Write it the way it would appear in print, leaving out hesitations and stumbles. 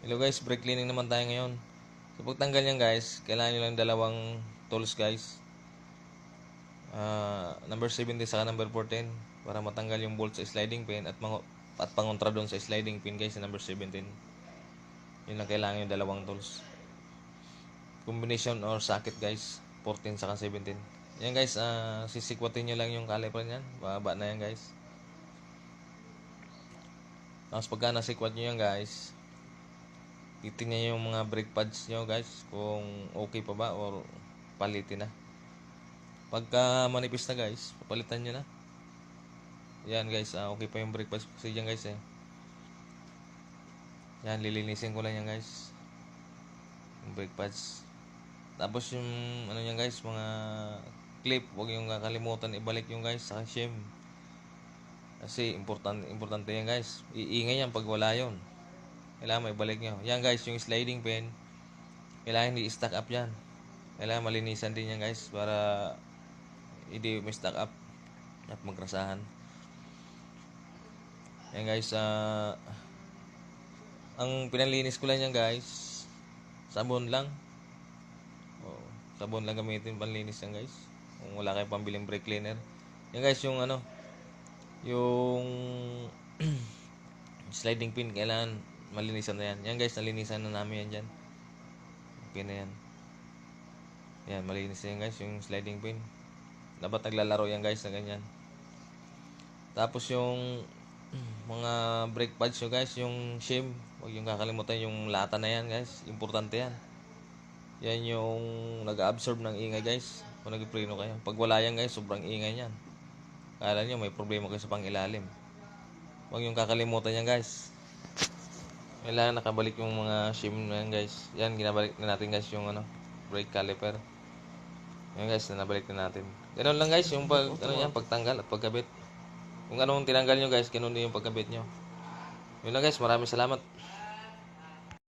Hello guys, brake cleaning naman tayo ngayon. So pagtanggal yan guys, kailangan nyo lang dalawang tools guys. Number 70 saka number 14 para matanggal yung bolt sa sliding pin at pangontra doon sa sliding pin guys sa number 17. Yun lang kailangan yung dalawang tools. Combination or socket guys, 14 saka 17. Yan guys, sisikwatin nyo lang yung caliper niyan. Bababa na yan guys. Tapos pagka nasikwat nyo yan guys, titingnan nyo yung mga brake pads nyo guys kung okay pa ba or palitin na. Pagka manipis na guys, papalitan nyo na. Yan guys, okay pa yung brake pads kasi dyan guys Yan, lilinisin ko lang yan guys, yung brake pads. Tapos yung ano yan guys, mga clip, huwag yung kakalimutan ibalik yung guys sa shim. Kasi importante yan guys. Iingay yan pag wala yun. Kailangan maibalik nyo. Yan guys, yung sliding pin, kailangan hindi stack up yan. Kailangan malinisan din yan guys para hindi ma-stack up at magrasahan. Yan guys, ang pinalinis ko lang yan guys, sabon lang. Sabon lang gamitin panlinis yan guys. Kung wala kayong pambiling brake cleaner. Yan guys, yung yung sliding pin, kailangan malinisan na yan. Yan guys, nalinisan na namin yan dyan. Okay na yan. Yan, malinis na yan guys, yung sliding pin. Dapat naglalaro yan guys na ganyan. Tapos yung mga brake pads nyo guys, yung shim, huwag yung kakalimutan yung lata na yan guys. Importante yan. Yan yung nag-absorb ng ingay guys kung nag-preno kayo. Pag wala yan guys, sobrang ingay yan. Kala nyo may problema kayo sa pangilalim. Huwag yung kakalimutan yan guys. Kailangan nakabalik yung mga shim na yan guys. Yan, ginabalik na natin guys yung brake caliper. Yan guys, nabalik na natin. Ganun lang guys, yung pagtanggal at pagkabit. Kung anong tinanggal nyo guys, ganun din yung pagkabit nyo. Yun lang guys, maraming salamat.